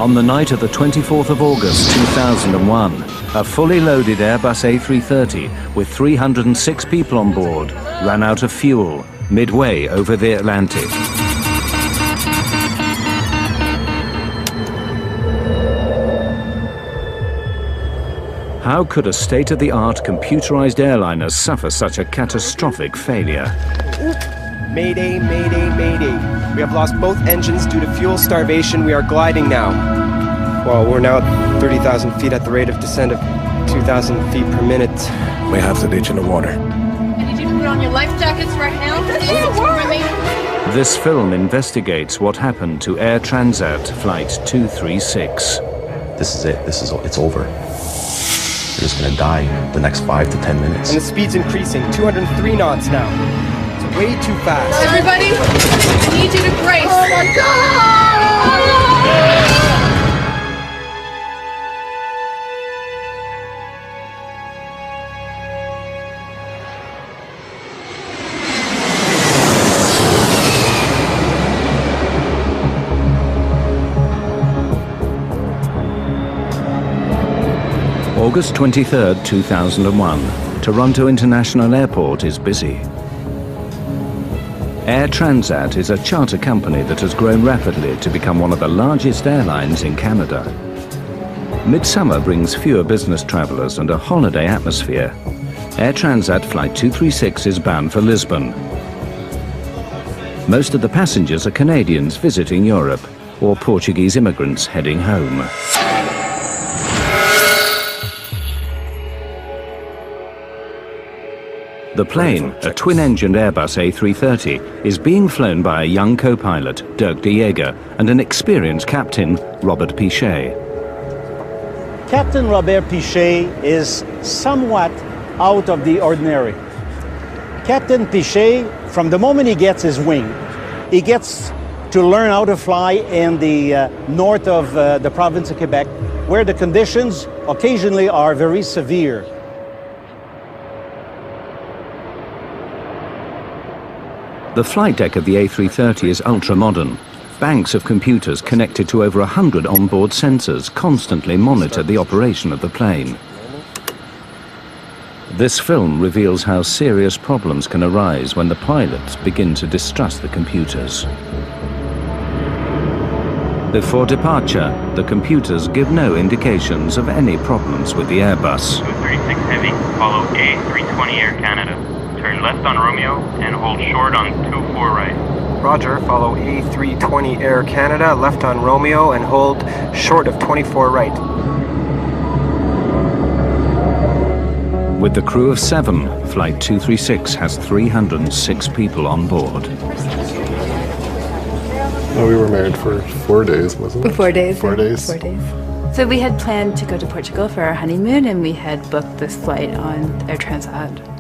On the night of the 24th of August 2001, a fully loaded Airbus A330 with 306 people on board ran out of fuel midway over the Atlantic. How could a state-of-the-art computerized airliner suffer such a catastrophic failure? Mayday, mayday, mayday. We have lost both engines due to fuel starvation. We are gliding now. Well, we're now at 30,000 feet at the rate of descent of 2,000 feet per minute. We have to ditch in the water. I need you to put on your life jackets right now. This film investigates what happened to Air Transat Flight 236. This is it. It's over. They're just gonna die the next 5 to 10 minutes. And the speed's increasing, 203 knots now. It's way too fast. Everybody, I need you to brace. Oh my God! August 23rd, 2001. Toronto International Airport is busy. Air Transat is a charter company that has grown rapidly to become one of the largest airlines in Canada. Midsummer brings fewer business travelers and a holiday atmosphere. Air Transat Flight 236 is bound for Lisbon. Most of the passengers are Canadians visiting Europe or Portuguese immigrants heading home. The plane, a twin-engined Airbus A330, is being flown by a young co-pilot, Dirk de Jager, and an experienced captain, Robert Pichet. Captain Robert Pichet is somewhat out of the ordinary. Captain Pichet, from the moment he gets his wing, he gets to learn how to fly in the north of the province of Quebec, where the conditions occasionally are very severe. The flight deck of the A330 is ultra-modern. Banks of computers connected to over 100 onboard sensors constantly monitor the operation of the plane. This film reveals how serious problems can arise when the pilots begin to distrust the computers. Before departure, the computers give no indications of any problems with the Airbus. 236 Heavy, follow A320 Air Canada. Turn left on Romeo and hold short on 24 right. Roger, follow A320 Air Canada, left on Romeo and hold short of 24 right. With the crew of 7, Flight 236 has 306 people on board. Oh, we were married for 4 days, wasn't it? 4 days. 4 days. 4 days. So we had planned to go to Portugal for our honeymoon, and we had booked this flight on Air Transat.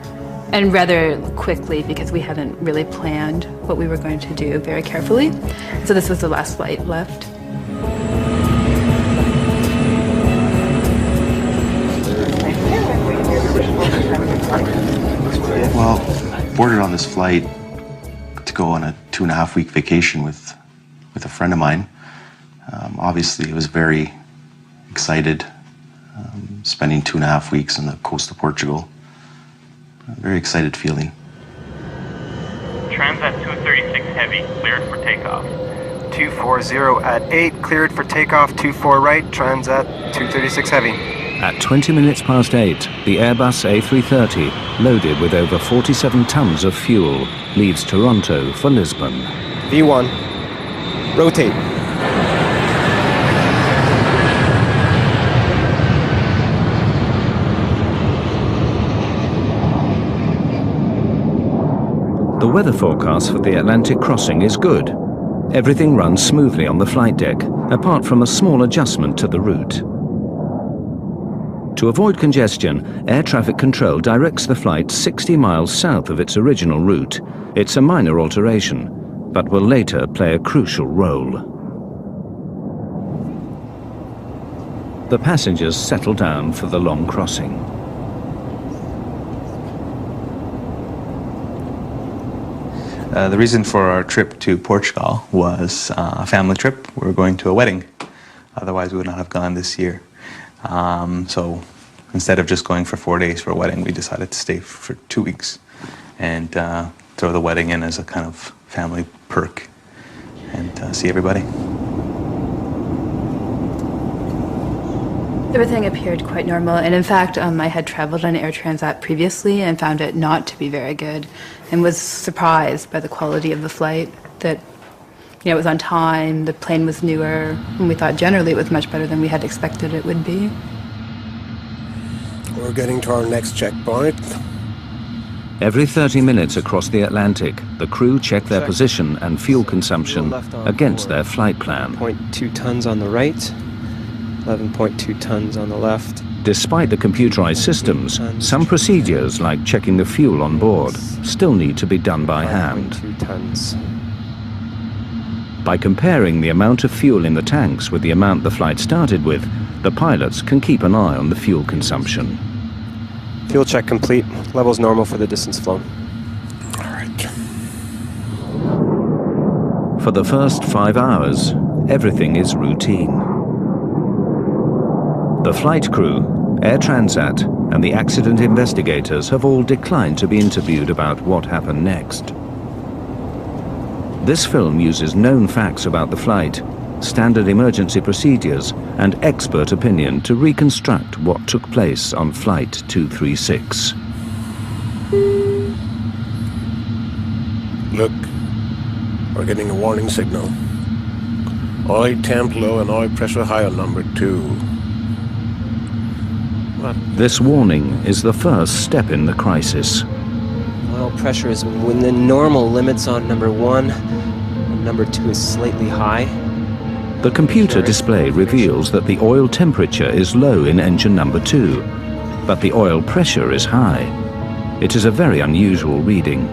And rather quickly, because we hadn't really planned what we were going to do very carefully. So this was the last flight left. Well, boarded on this flight to go on a 2.5-week vacation with a friend of mine. Obviously, I was very excited, spending 2.5 weeks on the coast of Portugal. A very excited feeling. Transat 236 Heavy, cleared for takeoff. 240 at 8, cleared for takeoff, 24 right, Transat 236 Heavy. At 20 minutes past 8, the Airbus A330, loaded with over 47 tons of fuel, leaves Toronto for Lisbon. V1, rotate. The weather forecast for the Atlantic crossing is good. Everything runs smoothly on the flight deck, apart from a small adjustment to the route. To avoid congestion, air traffic control directs the flight 60 miles south of its original route. It's a minor alteration, but will later play a crucial role. The passengers settle down for the long crossing. The reason for our trip to Portugal was a family trip. We were going to a wedding otherwise we would not have gone this year. So instead of just going for 4 days for a wedding, we decided to stay for 2 weeks and throw the wedding in as a kind of family perk and see everybody. Everything appeared quite normal, and in fact, I had traveled on Air Transat previously and found it not to be very good, and was surprised by the quality of the flight, that it was on time, the plane was newer, and we thought generally it was much better than we had expected it would be. We're getting to our next checkpoint. Every 30 minutes across the Atlantic, the crew check their position and fuel consumption against their flight plan. 0.2 tons on the right, 11.2 tons on the left. Despite the computerized systems, some procedures, like checking the fuel on board, still need to be done by hand. 5.2 tons. By comparing the amount of fuel in the tanks with the amount the flight started with, the pilots can keep an eye on the fuel consumption. Fuel check complete. Levels normal for the distance flown. All right. For the first 5 hours, everything is routine. The flight crew, Air Transat, and the accident investigators have all declined to be interviewed about what happened next. This film uses known facts about the flight, standard emergency procedures, and expert opinion to reconstruct what took place on Flight 236. Look, we're getting a warning signal. Oil temp low and oil pressure high on number 2. What? This warning is the first step in the crisis. Oil pressure is within normal limits on number 1, and number 2 is slightly high. The computer display reveals that the oil temperature is low in engine number 2, but the oil pressure is high. It is a very unusual reading.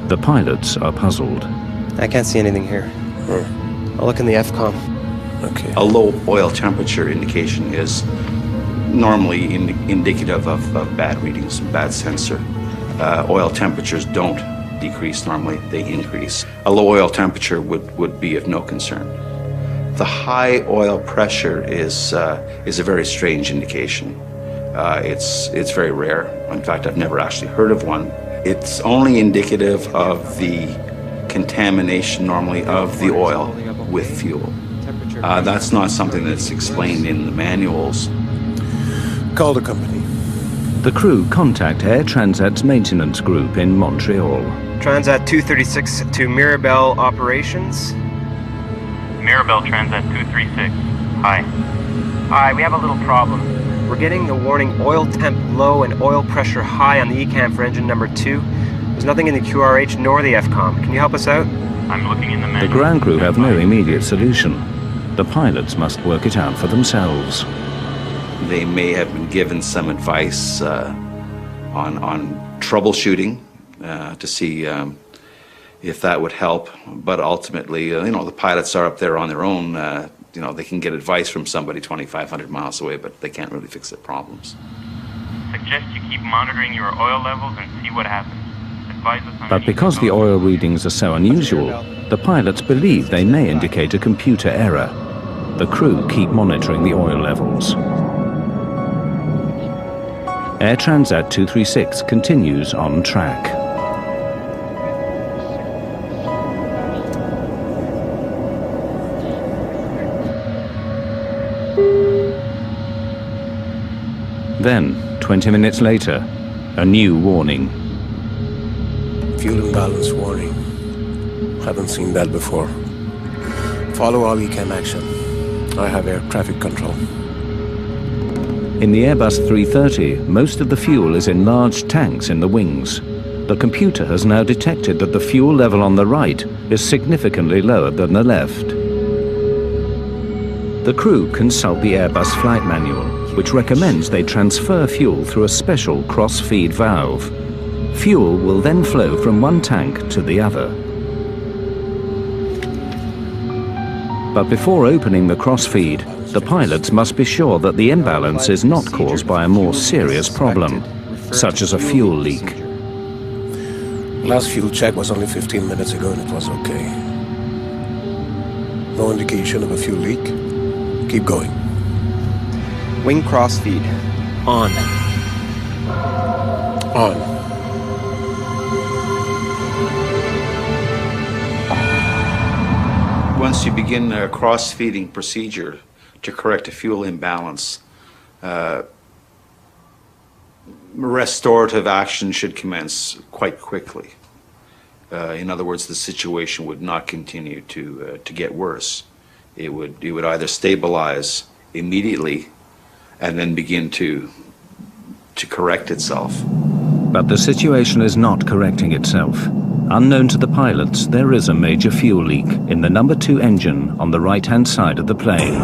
The pilots are puzzled. I can't see anything here. I'll look in the FCOM. Okay. A low oil temperature indication is normally indicative of bad readings, bad sensor. Oil temperatures don't decrease normally, they increase. A low oil temperature would be of no concern. The high oil pressure is a very strange indication. It's very rare. In fact, I've never actually heard of one. It's only indicative of the contamination normally of the oil with fuel. That's not something that's explained in the manuals. Call the company. The crew contact Air Transat's maintenance group in Montreal. Transat 236 to Mirabel Operations. Mirabel Transat 236. Hi. Hi, we have a little problem. We're getting the warning oil temp low and oil pressure high on the ECAM for engine number 2. There's nothing in the QRH nor the FCOM. Can you help us out? I'm looking in the manual. The ground crew have no immediate solution. The pilots must work it out for themselves. They may have been given some advice on troubleshooting to see if that would help. But ultimately, the pilots are up there on their own. They can get advice from somebody 2,500 miles away, but they can't really fix their problems. Suggest you keep monitoring your oil levels and see what happens. Advise us on But because the oil readings are so unusual, the pilots believe they may indicate a computer error. The crew keep monitoring the oil levels. Air Transat 236 continues on track. Then, 20 minutes later, a new warning. Fuel imbalance warning. Haven't seen that before. Follow all ECAM action. I have air traffic control. In the Airbus 330, most of the fuel is in large tanks in the wings. The computer has now detected that the fuel level on the right is significantly lower than the left. The crew consult the Airbus flight manual, which recommends they transfer fuel through a special cross-feed valve. Fuel will then flow from one tank to the other. But before opening the cross-feed, the pilots must be sure that the imbalance is not caused by a more serious problem, such as a fuel leak. Last fuel check was only 15 minutes ago and it was okay. No indication of a fuel leak. Keep going. Wing crossfeed. On. On. Once you begin a cross-feeding procedure to correct a fuel imbalance, restorative action should commence quite quickly. In other words, the situation would not continue to get worse. It would either stabilize immediately and then begin to correct itself. But the situation is not correcting itself. Unknown to the pilots, there is a major fuel leak in the number 2 engine on the right-hand side of the plane.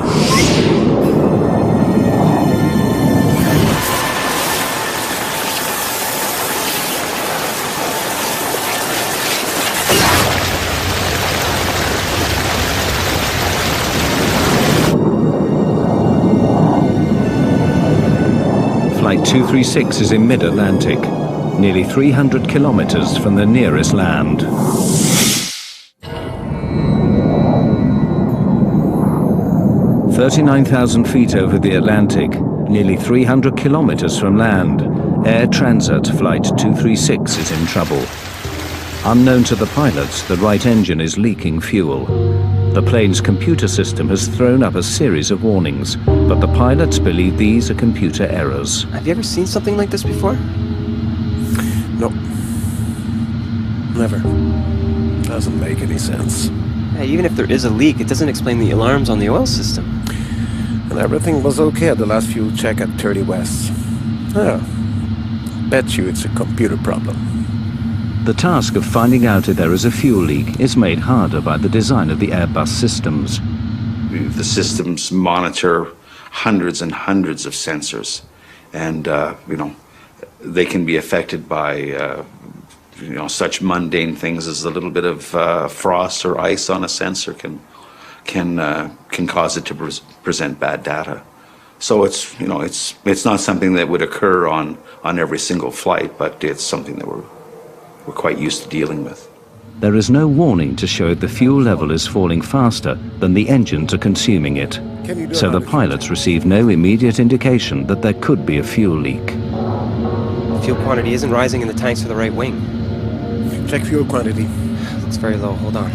Flight 236 is in mid-Atlantic, nearly 300 kilometers from the nearest land. "39,000 feet over the Atlantic, nearly 300 kilometers from land, Air Transat Flight 236 is in trouble. Unknown to the pilots, the right engine is leaking fuel. The plane's computer system has thrown up a series of warnings, but the pilots believe these are computer errors." Have you ever seen something like this before? No. Never. Doesn't make any sense. Yeah, even if there is a leak, it doesn't explain the alarms on the oil system. And everything was okay at the last fuel check at 30 West. Yeah. Bet you it's a computer problem. The task of finding out if there is a fuel leak is made harder by the design of the Airbus systems. The systems monitor hundreds and hundreds of sensors, and they can be affected by such mundane things as a little bit of frost or ice on a sensor can cause it to present bad data. So it's not something that would occur on every single flight, but it's something that we're quite used to dealing with. There is no warning to show if the fuel level is falling faster than the engines are consuming it. So the pilots receive no immediate indication that there could be a fuel leak. Fuel quantity isn't rising in the tanks for the right wing. Check fuel quantity. Looks very low. Hold on.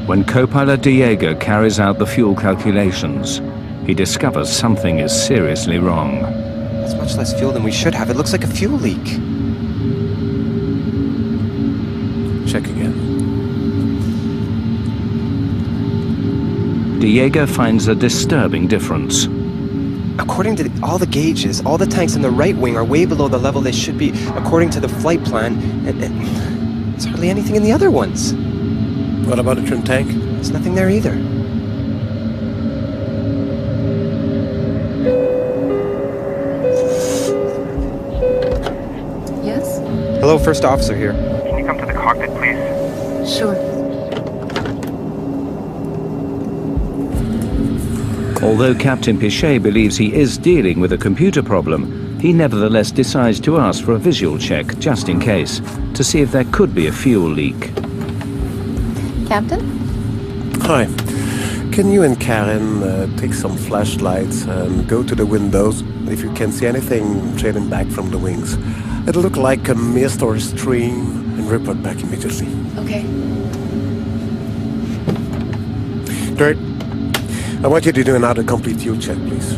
When co-pilot Diego carries out the fuel calculations, he discovers something is seriously wrong. That's much less fuel than we should have. It looks like a fuel leak. Check again. Diego finds a disturbing difference. According to all the gauges, all the tanks in the right wing are way below the level they should be according to the flight plan, and there's hardly anything in the other ones. What about the trim tank? There's nothing there either. Yes? Hello, first officer here. Can you come to the cockpit, please? Sure. Although Captain Pichet believes he is dealing with a computer problem, he nevertheless decides to ask for a visual check, just in case, to see if there could be a fuel leak. Captain? Hi. Can you and Karen take some flashlights and go to the windows if you can see anything trailing back from the wings? It'll look like a mist or a stream, and report back immediately. Okay. Dirt, I want you to do another complete fuel check, please.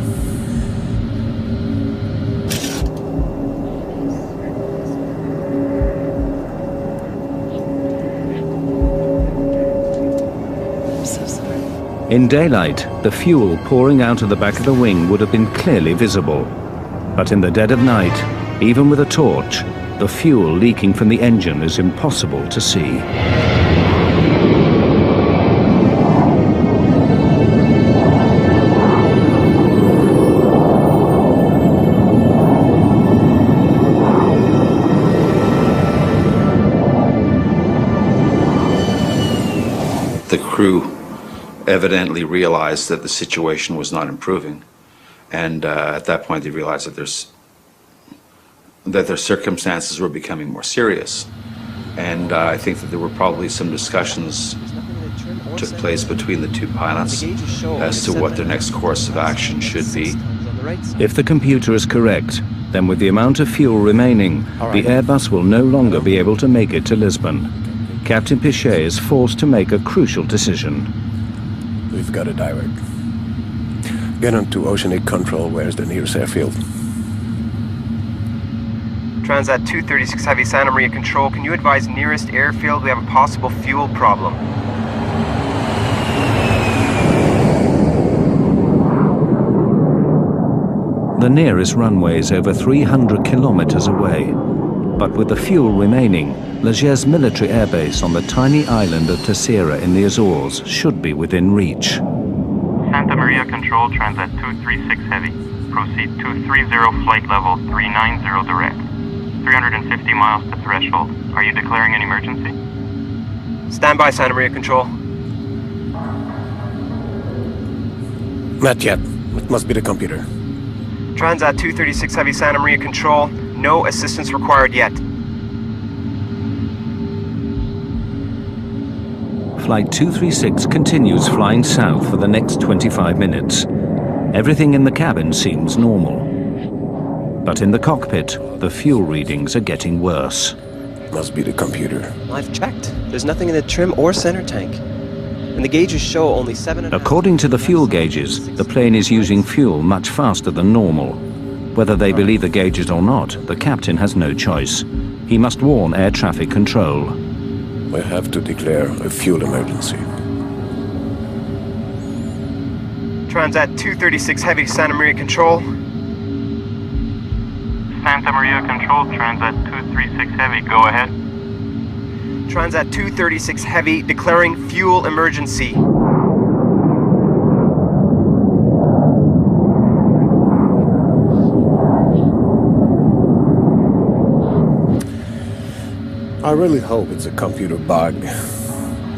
In daylight, the fuel pouring out of the back of the wing would have been clearly visible. But in the dead of night, even with a torch, the fuel leaking from the engine is impossible to see. The crew evidently realized that the situation was not improving, and at that point they realized that their circumstances were becoming more serious. And I think that there were probably some discussions took place between the two pilots as to what their next course of action should be. If the computer is correct, then with the amount of fuel remaining, the Airbus will no longer be able to make it to Lisbon. Captain Pichet is forced to make a crucial decision. We've got a direct. Get on to Oceanic Control. Where's the nearest airfield? Transat 236 Heavy, Santa Maria Control. Can you advise nearest airfield? We have a possible fuel problem. The nearest runway is over 300 kilometers away. But with the fuel remaining, Leger's military airbase on the tiny island of Terceira in the Azores should be within reach. Santa Maria Control, Transat 236 Heavy. Proceed 230 flight level 390 direct. 350 miles to threshold. Are you declaring an emergency? Stand by, Santa Maria Control. Not yet. It must be the computer. Transat 236 Heavy, Santa Maria Control. No assistance required yet. Flight 236 continues flying south for the next 25 minutes. Everything in the cabin seems normal. But in the cockpit, the fuel readings are getting worse. Must be the computer. I've checked. There's nothing in the trim or center tank. And the gauges show only 7.5. According to the fuel gauges, the plane is using fuel much faster than normal. Whether they believe the gauges or not, the captain has no choice. He must warn air traffic control. We have to declare a fuel emergency. Transat 236 Heavy, Santa Maria Control. Santa Maria Control, Transat 236 Heavy, go ahead. Transat 236 Heavy, declaring fuel emergency. I really hope it's a computer bug.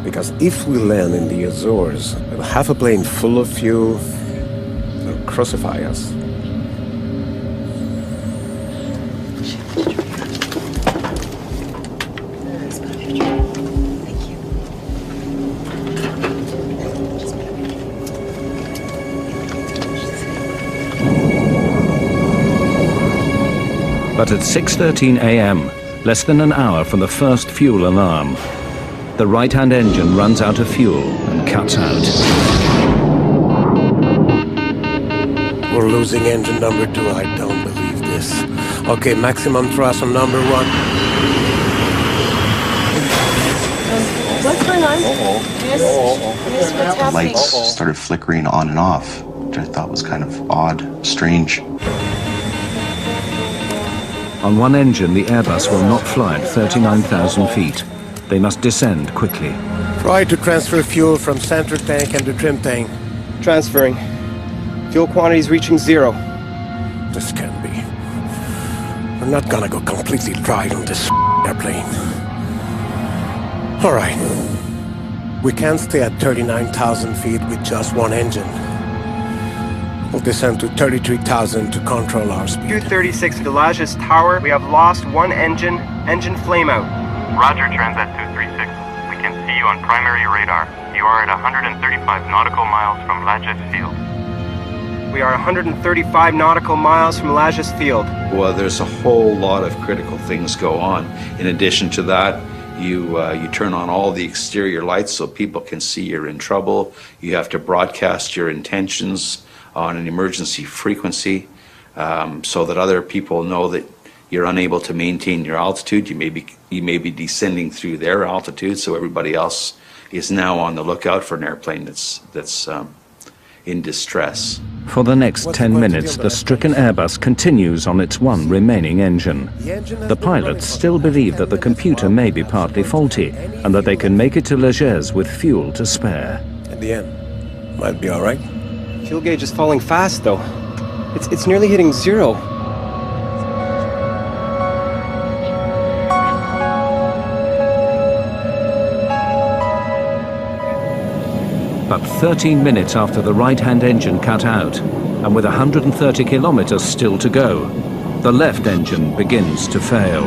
Because if we land in the Azores with half a plane full of fuel, they'll crucify us. But at 6:13 a.m., less than an hour from the first fuel alarm, the right-hand engine runs out of fuel and cuts out. We're losing engine number 2. I don't believe this. Okay, maximum thrust on number 1. What's going on? Miss, what's The happening? lights started flickering on and off, which I thought was kind of odd, strange. On one engine, the Airbus will not fly at 39,000 feet. They must descend quickly. Try to transfer fuel from center tank and the trim tank. Transferring. Fuel quantities reaching 0. This can't be. We're not gonna go completely dry on this airplane. All right. We can't stay at 39,000 feet with just one engine. We'll descend to 33,000 to control our speed. 236 Villages Tower. We have lost one engine. Engine flame out. Roger, Transat 236. We can see you on primary radar. You are at 135 nautical miles from Lajes Field. We are 135 nautical miles from Lajes Field. Well, there's a whole lot of critical things go on. In addition to that, you turn on all the exterior lights so people can see you're in trouble. You have to broadcast your intentions on an emergency frequency so that other people know that you're unable to maintain your altitude. You may be descending through their altitude, so everybody else is now on the lookout for an airplane that's in distress. For the next 10 minutes, the stricken Airbus continues on its one remaining engine. The pilots still believe that the computer may be partly faulty and that they can make it to Leger's with fuel to spare. At the end, might be all right. Fuel gauge is falling fast, though. It's nearly hitting 0. But 13 minutes after the right-hand engine cut out, and with 130 kilometers still to go, the left engine begins to fail.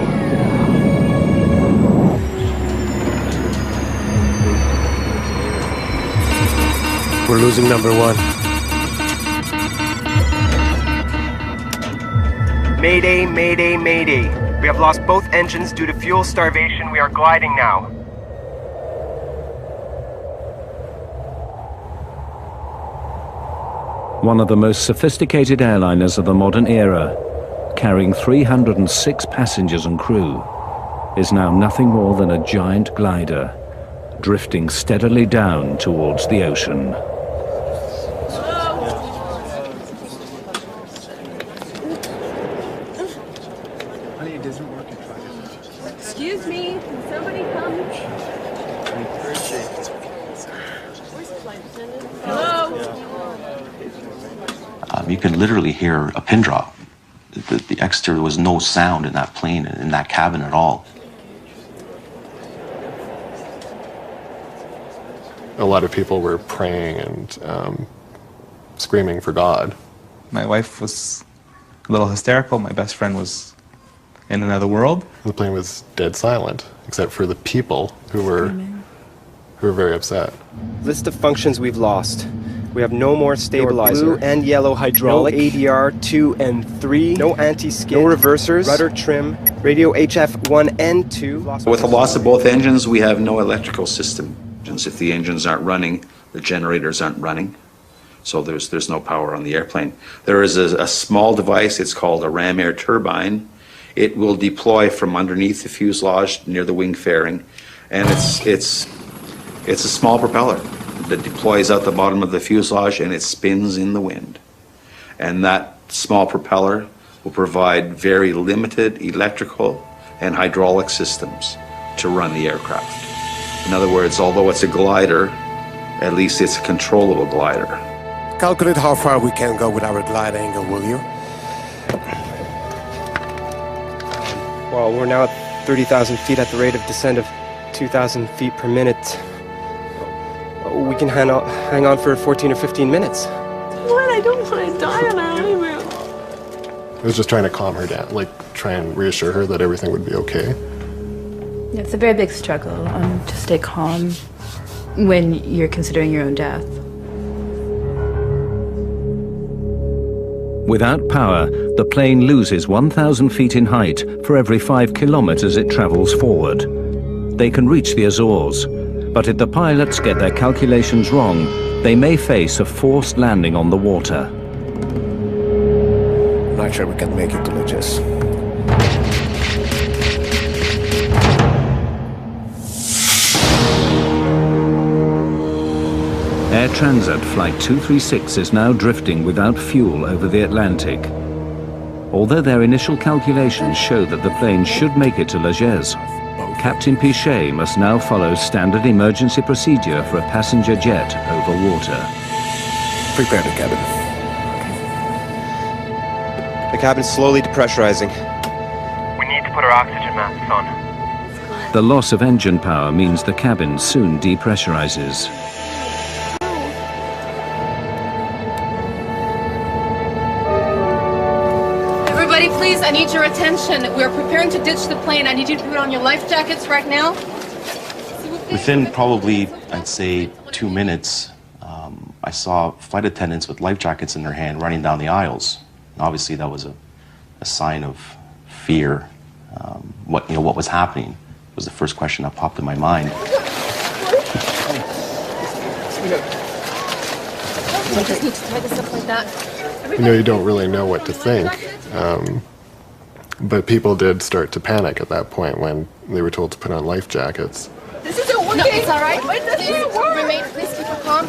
we're losing number one. Mayday, mayday, mayday. We have lost both engines due to fuel starvation. We are gliding now. One of the most sophisticated airliners of the modern era, carrying 306 passengers and crew, is now nothing more than a giant glider, drifting steadily down towards the ocean. Excuse me, can somebody come? Hello? You can literally hear a pin drop. The exterior, there was no sound in that plane, in that cabin at all. A lot of people were praying and screaming for God. My wife was a little hysterical. My best friend was in another world. The plane was dead silent, except for the people who were very upset. List of functions we've lost. We have no more stabilizer. Blue and yellow hydraulic. No ADR 2 and 3. No anti-skid. No reversers. Rudder trim. Radio HF 1 and 2. With the loss of both engines, we have no electrical system. If the engines aren't running, the generators aren't running. So there's no power on the airplane. There is a small device, it's called a ram air turbine. It will deploy from underneath the fuselage near the wing fairing, and it's a small propeller that deploys out the bottom of the fuselage and it spins in the wind. And that small propeller will provide very limited electrical and hydraulic systems to run the aircraft. In other words, although it's a glider, at least it's a controllable glider. Calculate how far we can go with our glide angle, will you? Well, we're now at 30,000 feet at the rate of descent of 2,000 feet per minute. We can hang on for 14 or 15 minutes. What? I don't want to die on our honeymoon. I was just trying to calm her down, like try and reassure her that everything would be okay. Yeah, it's a very big struggle to stay calm when you're considering your own death. Without power, the plane loses 1,000 feet in height for every 5 kilometers it travels forward. They can reach the Azores, but if the pilots get their calculations wrong, they may face a forced landing on the water. Not sure we can make it to Leges. Air Transat Flight 236 is now drifting without fuel over the Atlantic. Although their initial calculations show that the plane should make it to Leges, Captain Pichet must now follow standard emergency procedure for a passenger jet over water. Prepare the cabin. The cabin's slowly depressurizing. We need to put our oxygen masks on. The loss of engine power means the cabin soon depressurizes. Everybody, please, I need your attention. We're preparing to ditch the plane. I need you to put on your life jackets right now. Within probably, I'd say, 2 minutes, I saw flight attendants with life jackets in their hand running down the aisles. And obviously, that was a sign of fear. What was happening was the first question that popped in my mind. I just need to tie this up like that. You don't really know what to think. But people did start to panic at that point when they were told to put on life jackets. This isn't working. No, it's all right. Please remain. Please keep it calm.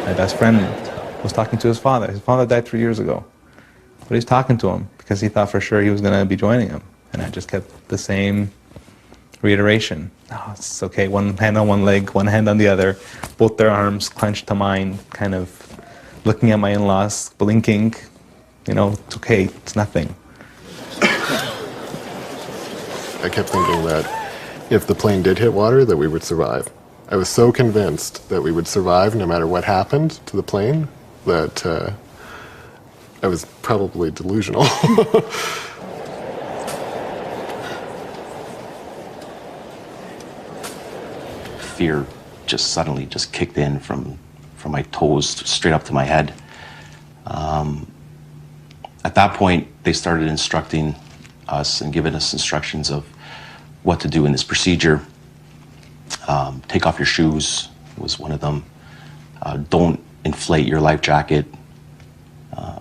My best friend was talking to his father. His father died 3 years ago. But he's talking to him because he thought for sure he was going to be joining him. And I just kept the same reiteration. Oh, it's okay. One hand on one leg, one hand on the other. Both their arms clenched to mine, kind of looking at my in-laws, blinking. It's okay. It's nothing. I kept thinking that if the plane did hit water, that we would survive. I was so convinced that we would survive no matter what happened to the plane that I was probably delusional. fear just suddenly just kicked in from my toes straight up to my head. At that point, they started instructing us and giving us instructions of what to do in this procedure. Take off your shoes was one of them. Don't inflate your life jacket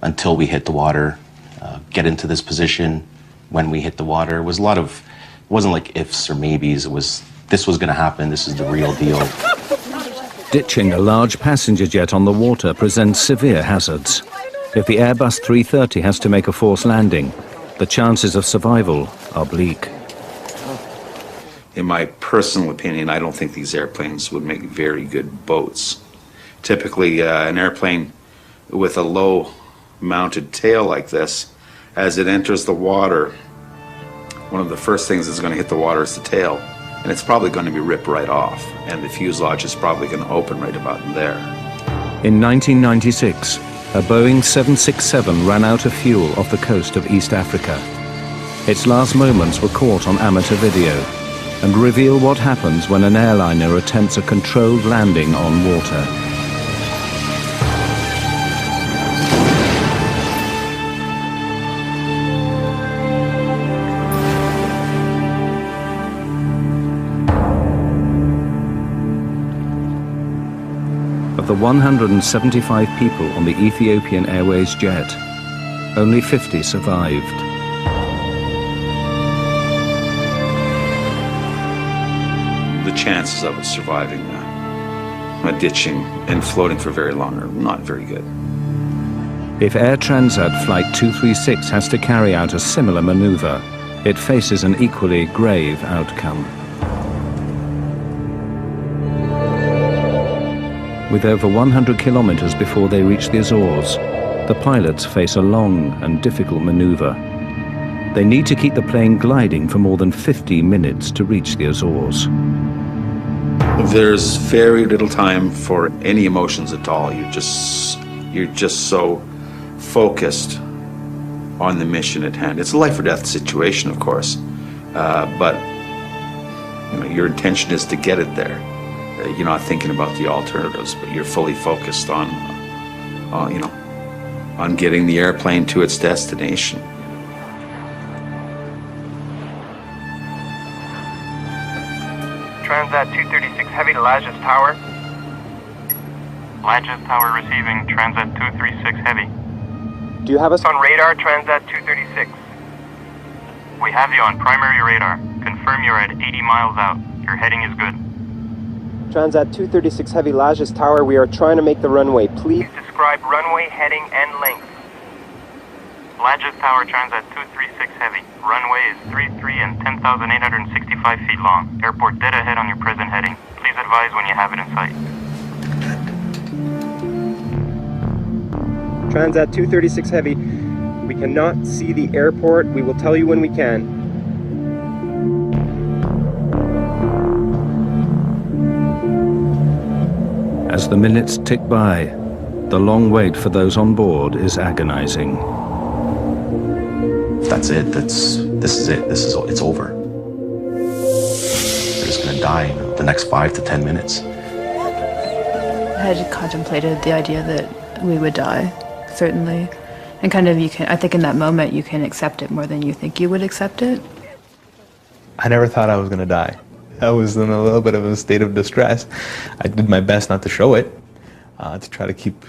until we hit the water. Get into this position when we hit the water. It was a lot of, it wasn't like ifs or maybes. It was, this was going to happen. This is the real deal. Ditching a large passenger jet on the water presents severe hazards. If the Airbus 330 has to make a forced landing, the chances of survival are bleak. In my personal opinion, I don't think these airplanes would make very good boats. Typically, an airplane with a low-mounted tail like this, as it enters the water, one of the first things that's going to hit the water is the tail, and it's probably going to be ripped right off, and the fuselage is probably going to open right about there. In 1996, a Boeing 767 ran out of fuel off the coast of East Africa. Its last moments were caught on amateur video and reveal what happens when an airliner attempts a controlled landing on water. Of the 175 people on the Ethiopian Airways jet, only 50 survived. The chances of it surviving a ditching and floating for very long are not very good. If Air Transat Flight 236 has to carry out a similar maneuver, it faces an equally grave outcome. With over 100 kilometers before they reach the Azores, the pilots face a long and difficult maneuver. They need to keep the plane gliding for more than 50 minutes to reach the Azores. There's very little time for any emotions at all. You're just so focused on the mission at hand. It's a life or death situation, of course, but you know, your intention is to get it there. You're not thinking about the alternatives, but you're fully focused on getting the airplane to its destination. Transat 236 Heavy to Lajes Tower. Lajes Tower receiving Transat 236 Heavy. Do you have us On radar, Transat 236. We have you on primary radar. Confirm you're at 80 miles out. Your heading is good. Transat 236 Heavy Lajes Tower, we are trying to make the runway. Please Describe runway, heading, and length. Lajes Tower, Transat 236 Heavy. Runway is 33 and 10,865 feet long. Airport dead ahead on your present heading. Please advise when you have it in sight. Transat 236 Heavy, we cannot see the airport. We will tell you when we can. As the minutes tick by, the long wait for those on board is agonizing. That's it. This is it. It's over. They're just going to die in the next 5 to 10 minutes. I had contemplated the idea that we would die, certainly. And kind of I think in that moment you can accept it more than you think you would accept it. I never thought I was going to die. I was in a little bit of a state of distress. I did my best not to show it, to try to keep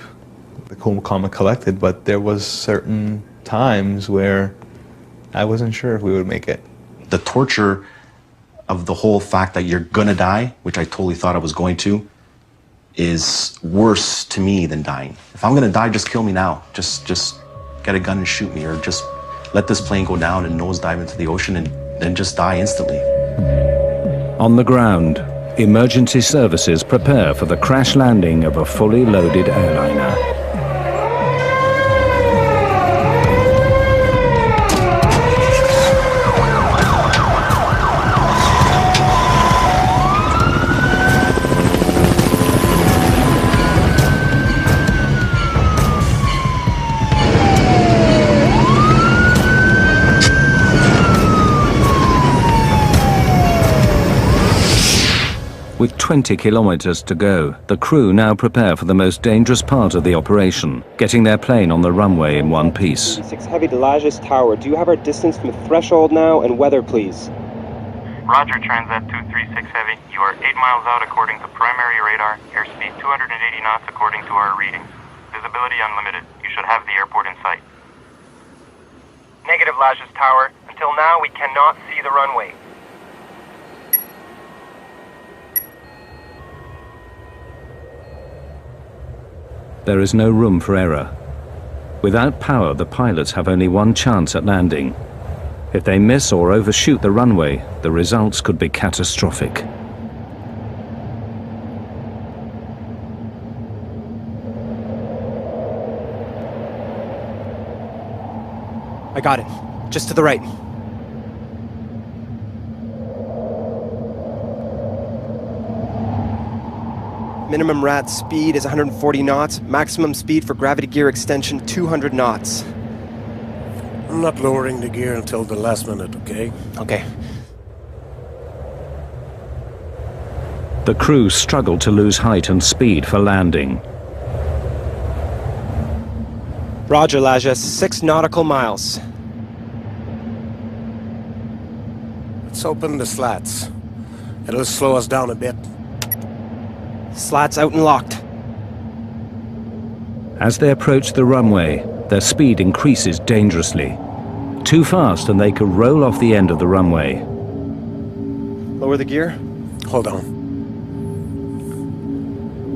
the cool, calm, and collected, but there was certain times where I wasn't sure if we would make it. The torture of the whole fact that you're gonna die, which I totally thought I was going to, is worse to me than dying. If I'm gonna die, just kill me now. Just get a gun and shoot me, or just let this plane go down and nosedive into the ocean and then just die instantly. On the ground, emergency services prepare for the crash landing of a fully loaded airliner. With 20 kilometers to go, the crew now prepare for the most dangerous part of the operation, getting their plane on the runway in one piece. E06 Heavy to Lajes Tower. Do you have our distance from the threshold now and weather, please? Roger, Transat 236 Heavy. You are 8 miles out according to primary radar. Airspeed 280 knots according to our readings. Visibility unlimited. You should have the airport in sight. Negative, Lajes Tower. Until now, we cannot see the runway. There is no room for error. Without power, the pilots have only one chance at landing. If they miss or overshoot the runway, the results could be catastrophic. I got it. Just to the right. Minimum RAT speed is 140 knots. Maximum speed for gravity gear extension, 200 knots. I'm not lowering the gear until the last minute, okay? Okay. The crew struggle to lose height and speed for landing. Roger, Lajes. 6 nautical miles. Let's open the slats. It'll slow us down a bit. Slats out and locked. As they approach the runway, their speed increases dangerously. Too fast and they could roll off the end of the runway. Lower the gear. Hold on.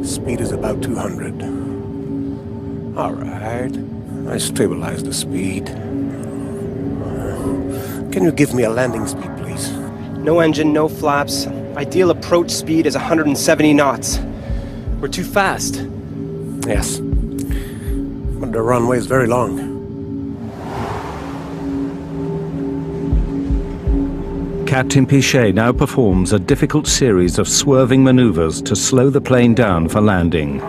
Speed is about 200. All right. I stabilize the speed. Can you give me a landing speed, please? No engine, no flaps. Ideal approach speed is 170 knots. We're too fast. Yes. But the runway is very long. Captain Pichet now performs a difficult series of swerving maneuvers to slow the plane down for landing.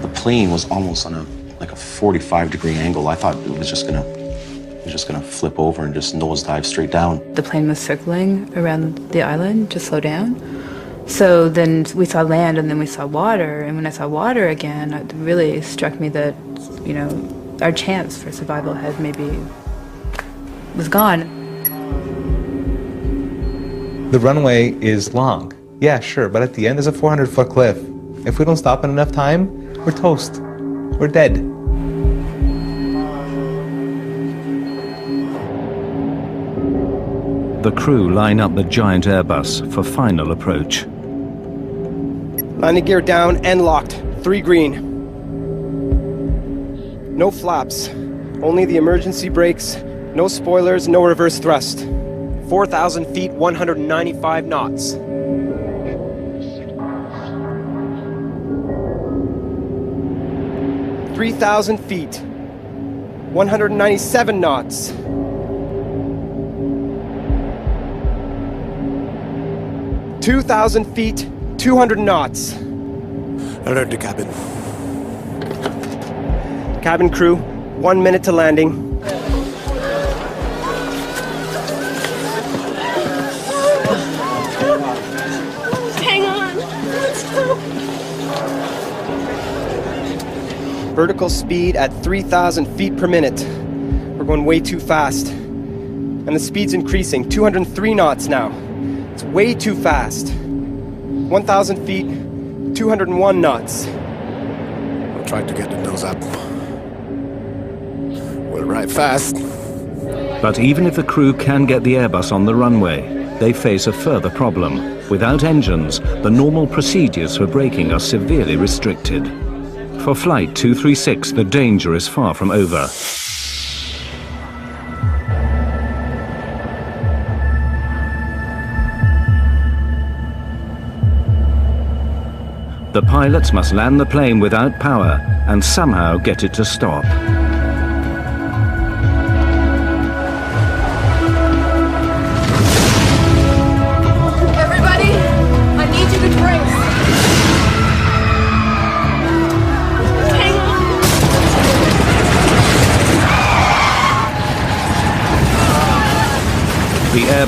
The plane was almost on a 45-degree angle. I thought it was just gonna flip over and just nosedive straight down. The plane was circling around the island to slow down. So then we saw land and then we saw water. And when I saw water again, it really struck me that, you know, our chance for survival had maybe was gone. The runway is long. Yeah, sure, but at the end there's a 400-foot cliff. If we don't stop in enough time, we're toast. We're dead. The crew line up the giant Airbus for final approach. Landing gear down and locked. 3 green. No flaps. Only the emergency brakes. No spoilers, no reverse thrust. 4,000 feet, 195 knots. "3,000 feet, 197 knots. "2,000 feet, 200 knots. Alert the cabin. Cabin crew, 1 minute to landing. Hang on. Let's go. Vertical speed at 3,000 feet per minute. We're going way too fast. And the speed's increasing, 203 knots now. It's way too fast. 1,000 feet, 201 knots. I'll try to get the nose up. We'll ride fast. But even if the crew can get the Airbus on the runway, they face a further problem. Without engines, the normal procedures for braking are severely restricted. For Flight 236, the danger is far from over. The pilots must land the plane without power and somehow get it to stop. Everybody, I need you to brace.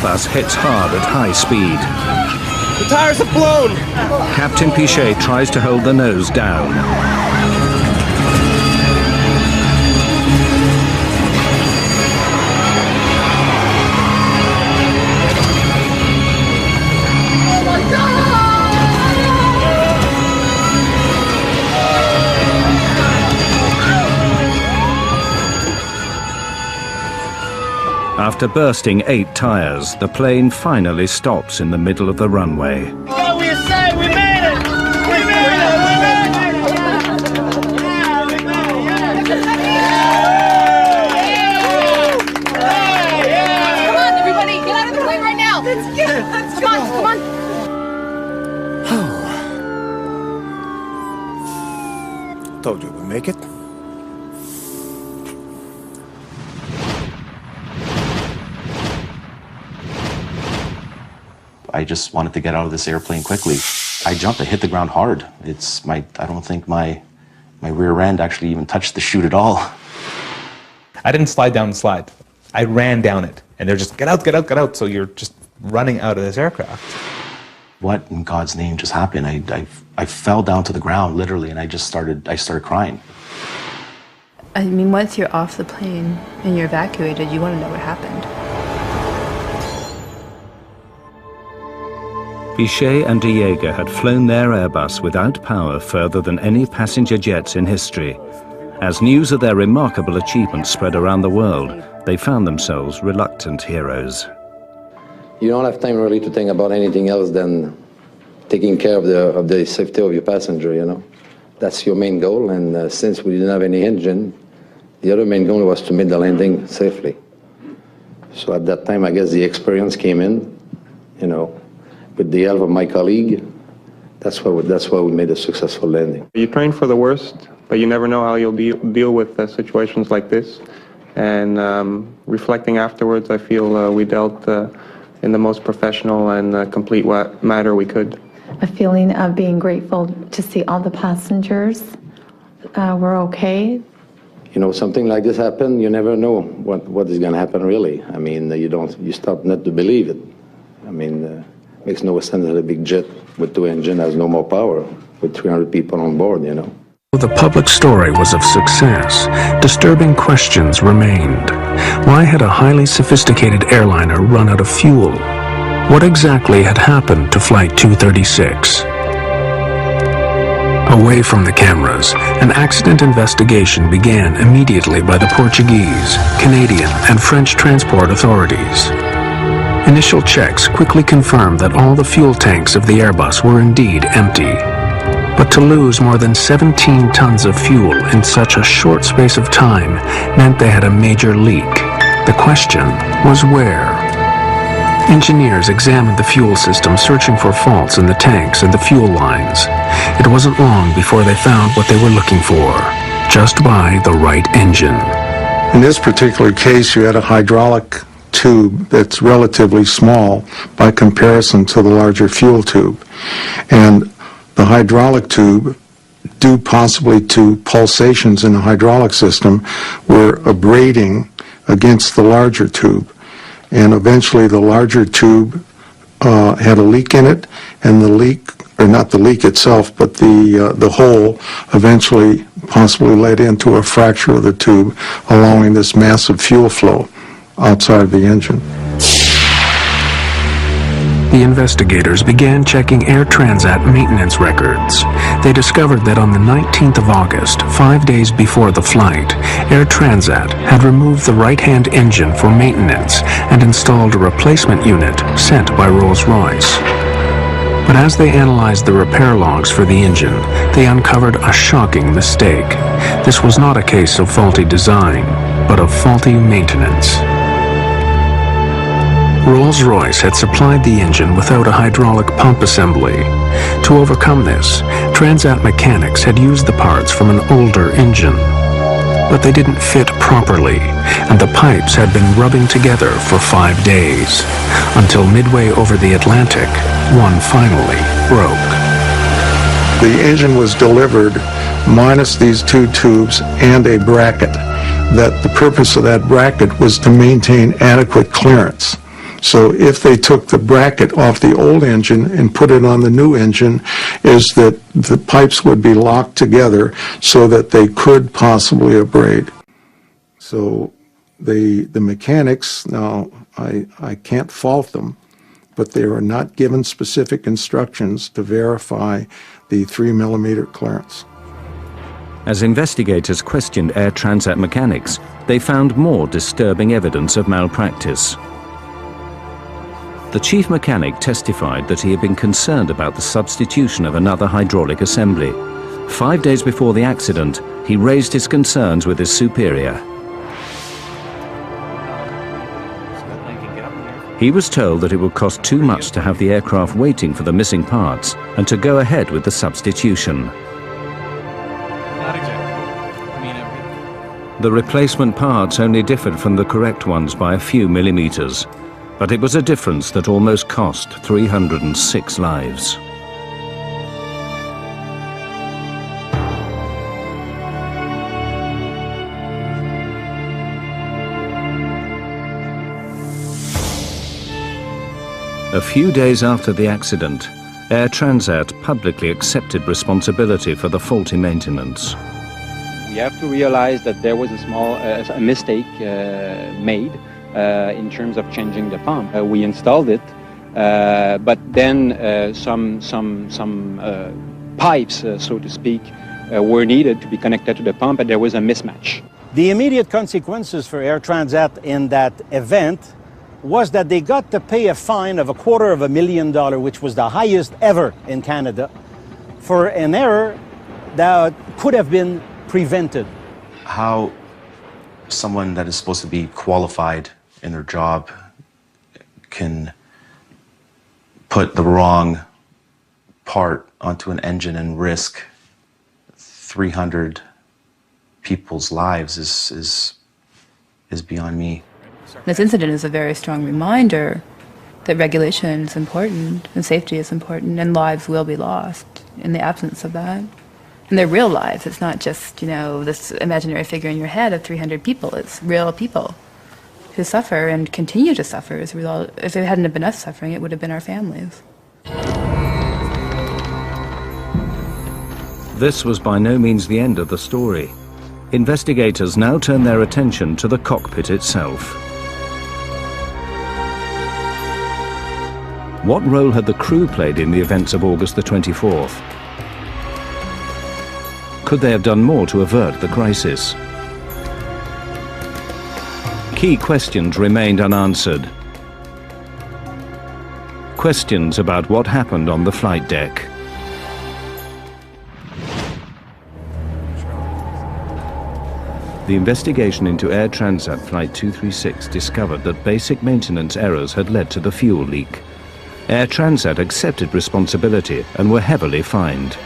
Airbus hits hard at high speed. The tires have blown! Captain Pichet tries to hold the nose down. After bursting 8 tires, the plane finally stops in the middle of the runway. What we say, we made it! We made it! We made it! Yeah, we made it! Yeah! Come on, everybody, get out of the plane right now! Let's get it! Come on, come on! Told you we'd make it. I just wanted to get out of this airplane quickly. I jumped, I hit the ground hard. I don't think my rear end actually even touched the chute at all. I didn't slide down the slide. I ran down it. And they're just, get out, get out, get out. So you're just running out of this aircraft. What in God's name just happened? I fell down to the ground, literally, and I started crying. I mean, once you're off the plane and you're evacuated, you want to know what happened. Pichet and de Jager had flown their Airbus without power further than any passenger jets in history. As news of their remarkable achievement spread around the world, they found themselves reluctant heroes. You don't have time really to think about anything else than taking care of the safety of your passenger, you know. That's your main goal, and since we didn't have any engine, the other main goal was to make the landing safely. So at that time, I guess the experience came in, you know. With the help of my colleague, that's why we made a successful landing. You train for the worst, but you never know how you'll deal with situations like this. And reflecting afterwards, I feel we dealt in the most professional and complete manner we could. A feeling of being grateful to see all the passengers were okay. You know, something like this happen, you never know what is going to happen really. I mean, you start not to believe it. I mean, makes no sense that a big jet with 2 engines has no more power with 300 people on board, you know. The public story was of success. Disturbing questions remained. Why had a highly sophisticated airliner run out of fuel? What exactly had happened to Flight 236? Away from the cameras, an accident investigation began immediately by the Portuguese, Canadian, and French transport authorities. Initial checks quickly confirmed that all the fuel tanks of the Airbus were indeed empty. But to lose more than 17 tons of fuel in such a short space of time meant they had a major leak. The question was where? Engineers examined the fuel system, searching for faults in the tanks and the fuel lines. It wasn't long before they found what they were looking for. Just buy the right engine. In this particular case, you had a hydraulic tube that's relatively small by comparison to the larger fuel tube. And the hydraulic tube, due possibly to pulsations in the hydraulic system, were abrading against the larger tube. And eventually the larger tube had a leak in it, and the leak, or not the leak itself, but the hole eventually possibly led into a fracture of the tube, allowing this massive fuel flow outside of the engine. The investigators began checking Air Transat maintenance records. They discovered that on the 19th of August, 5 days before the flight, Air Transat had removed the right-hand engine for maintenance and installed a replacement unit sent by Rolls-Royce. But as they analyzed the repair logs for the engine, they uncovered a shocking mistake. This was not a case of faulty design, but of faulty maintenance. Rolls-Royce had supplied the engine without a hydraulic pump assembly. To overcome this, Transat mechanics had used the parts from an older engine. But they didn't fit properly, and the pipes had been rubbing together for 5 days, until midway over the Atlantic, one finally broke. The engine was delivered minus these 2 tubes and a bracket. That the purpose of that bracket was to maintain adequate clearance. So if they took the bracket off the old engine and put it on the new engine, is that the pipes would be locked together so that they could possibly abrade. So the mechanics, now I can't fault them, but they are not given specific instructions to verify the 3mm clearance. As investigators questioned Air Transat mechanics, they found more disturbing evidence of malpractice. The chief mechanic testified that he had been concerned about the substitution of another hydraulic assembly. 5 days before the accident, he raised his concerns with his superior. He was told that it would cost too much to have the aircraft waiting for the missing parts and to go ahead with the substitution. The replacement parts only differed from the correct ones by a few millimeters, but it was a difference that almost cost 306 lives. A few days after the accident, Air Transat publicly accepted responsibility for the faulty maintenance. We have to realize that there was a small mistake made in terms of changing the pump. We installed it, but then some pipes, so to speak, were needed to be connected to the pump, and there was a mismatch. The immediate consequences for Air Transat in that event was that they got to pay a fine of $250,000, which was the highest ever in Canada, for an error that could have been prevented. How someone that is supposed to be qualified in their job can put the wrong part onto an engine and risk 300 people's lives is beyond me. This incident is a very strong reminder that regulation is important and safety is important, and lives will be lost in the absence of that. And they're real lives. It's not just, you know, this imaginary figure in your head of 300 people. It's real people who suffer and continue to suffer as a result. If it hadn't been us suffering, it would have been our families. This was by no means the end of the story. Investigators now turn their attention to the cockpit itself. What role had the crew played in the events of August the 24th? Could they have done more to avert the crisis? Key questions remained unanswered. Questions about what happened on the flight deck. The investigation into Air Transat Flight 236 discovered that basic maintenance errors had led to the fuel leak. Air Transat accepted responsibility and were heavily fined.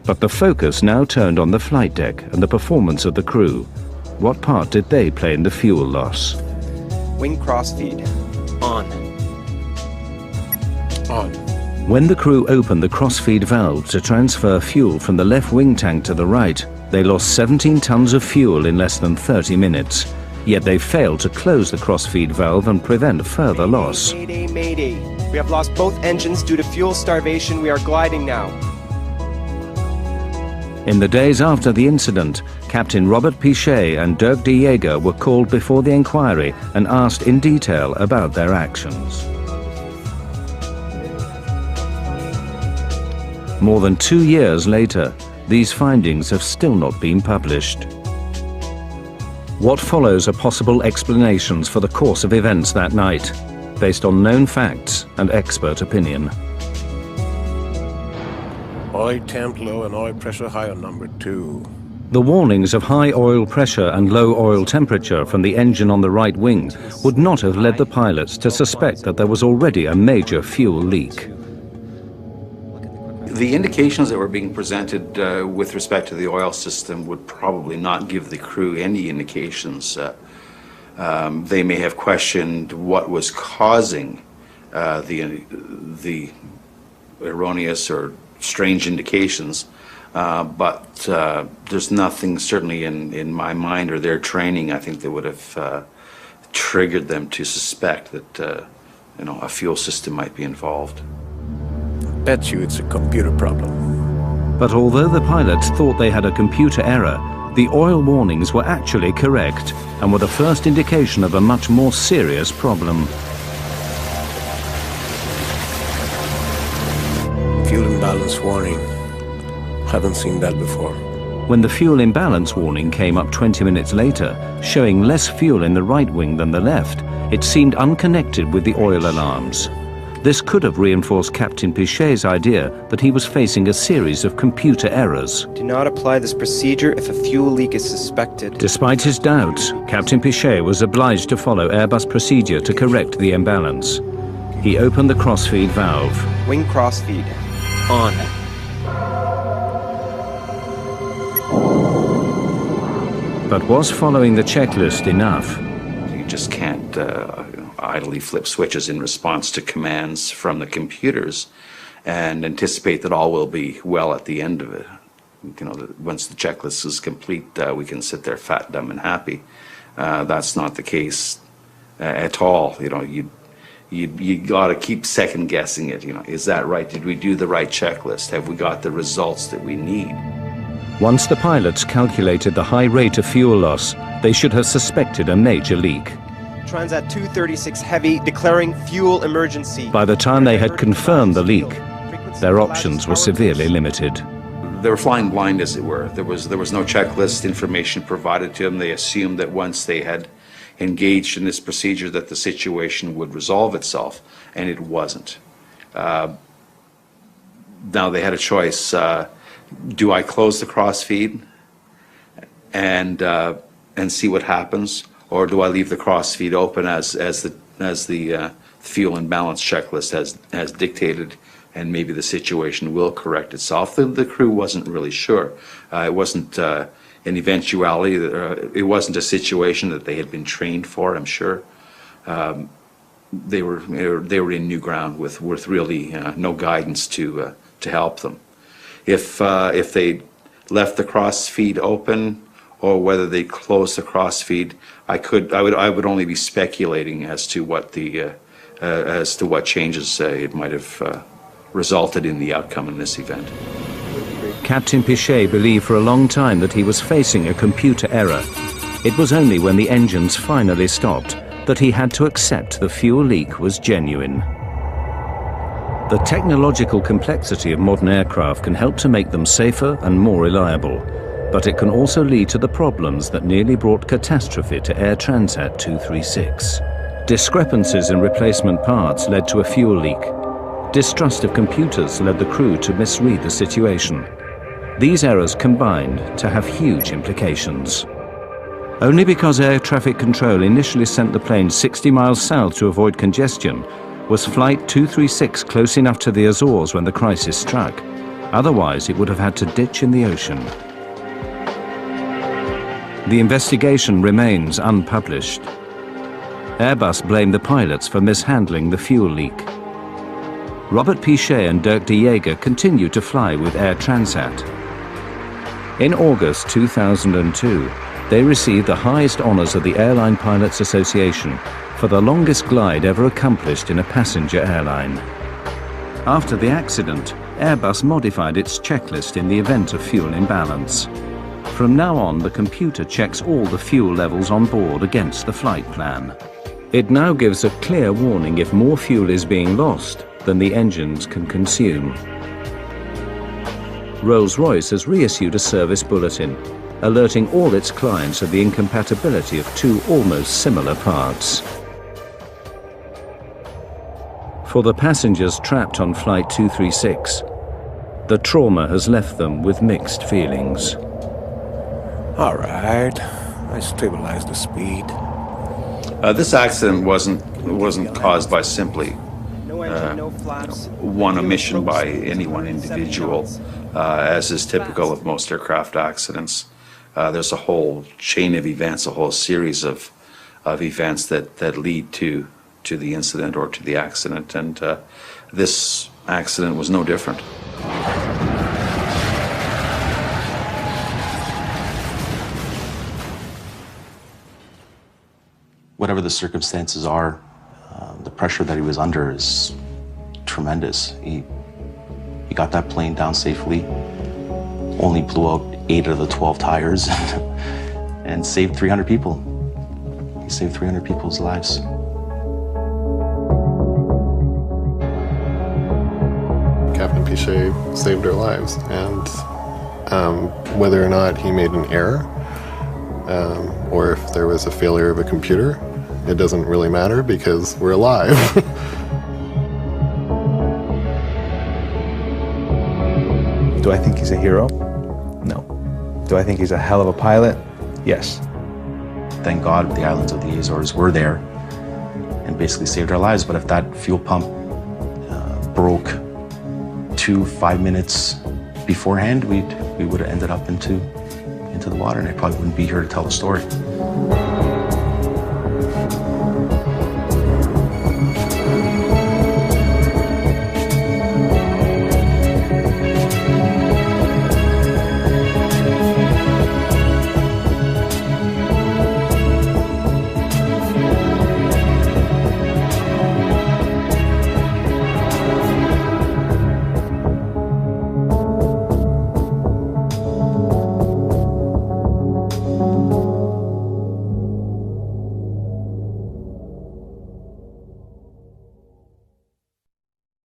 But the focus now turned on the flight deck and the performance of the crew. What part did they play in the fuel loss? Wing crossfeed. On. On. When the crew opened the crossfeed valve to transfer fuel from the left wing tank to the right, they lost 17 tons of fuel in less than 30 minutes. Yet they failed to close the crossfeed valve and prevent further loss. Mayday, mayday. We have lost both engines due to fuel starvation. We are gliding now. In the days after the incident, Captain Robert Pichet and Dirk de Jager were called before the inquiry and asked in detail about their actions. More than 2 years later, these findings have still not been published. What follows are possible explanations for the course of events that night, based on known facts and expert opinion. Oil temp low and oil pressure high on number 2. The warnings of high oil pressure and low oil temperature from the engine on the right wing would not have led the pilots to suspect that there was already a major fuel leak. The indications that were being presented with respect to the oil system would probably not give the crew any indications. They may have questioned what was causing the erroneous or strange indications, but there's nothing certainly in my mind or their training I think that would have triggered them to suspect that a fuel system might be involved. Bet you it's a computer problem. But although the pilots thought they had a computer error, the oil warnings were actually correct and were the first indication of a much more serious problem. Fuel imbalance warning. Haven't seen that before. When the fuel imbalance warning came up 20 minutes later, showing less fuel in the right wing than the left, it seemed unconnected with the oil alarms. This could have reinforced Captain Pichet's idea that he was facing a series of computer errors. Do not apply this procedure if a fuel leak is suspected. Despite his doubts, Captain Pichet was obliged to follow Airbus procedure to correct the imbalance. He opened the crossfeed valve. Wing crossfeed. On. But was following the checklist enough? You just can't idly flip switches in response to commands from the computers and anticipate that all will be well at the end of it. Once the checklist is complete, we can sit there fat, dumb, and happy. That's not the case at all. You got to keep second guessing it. Is that right? Did we do the right checklist? Have we got the results that we need? Once the pilots calculated the high rate of fuel loss, they should have suspected a major leak. Transat 236 Heavy declaring fuel emergency. By the time they had confirmed the leak, their options were severely limited. They were flying blind, as it were. There was no checklist information provided to them. They assumed that once they had engaged in this procedure that the situation would resolve itself, and it wasn't. Now they had a choice. Do I close the crossfeed and see what happens, or do I leave the crossfeed open as the fuel imbalance checklist has dictated, and maybe the situation will correct itself? The crew wasn't really sure. It wasn't an eventuality. It wasn't a situation that they had been trained for, I'm sure. They were in new ground with really no guidance to help them. If they left the crossfeed open, or whether they closed the crossfeed, I would only be speculating as to what changes it might have resulted in the outcome in this event. Captain Pichet believed for a long time that he was facing a computer error. It was only when the engines finally stopped that he had to accept the fuel leak was genuine. The technological complexity of modern aircraft can help to make them safer and more reliable, but it can also lead to the problems that nearly brought catastrophe to Air Transat 236. Discrepancies in replacement parts led to a fuel leak. Distrust of computers led the crew to misread the situation. These errors combined to have huge implications. Only because air traffic control initially sent the plane 60 miles south to avoid congestion was Flight 236 close enough to the Azores when the crisis struck. Otherwise, it would have had to ditch in the ocean. The investigation remains unpublished. Airbus blamed the pilots for mishandling the fuel leak. Robert Pichet and Dirk de Jager continued to fly with Air Transat. In August 2002, they received the highest honors of the Airline Pilots Association for the longest glide ever accomplished in a passenger airline. After the accident, Airbus modified its checklist in the event of fuel imbalance. From now on, the computer checks all the fuel levels on board against the flight plan. It now gives a clear warning if more fuel is being lost than the engines can consume. Rolls-Royce has reissued a service bulletin, alerting all its clients of the incompatibility of two almost similar parts. For the passengers trapped on Flight 236, the trauma has left them with mixed feelings. All right, I stabilized the speed. This accident wasn't caused by simply one omission by any one individual, as is typical of most aircraft accidents. There's a whole chain of events, a whole series of events that lead to the incident or to the accident, and this accident was no different. whatever the circumstances are, the pressure that he was under is tremendous. He got that plane down safely, only blew out 8 of the 12 tires, and saved 300 people. He saved 300 people's lives. Captain Pichet saved our lives, and whether or not he made an error, or if there was a failure of a computer, it doesn't really matter because we're alive. Do I think he's a hero? No. Do I think he's a hell of a pilot? Yes. Thank God the islands of the Azores were there and basically saved our lives. But if that fuel pump broke 5 minutes beforehand, we would have ended up into the water, and I probably wouldn't be here to tell the story.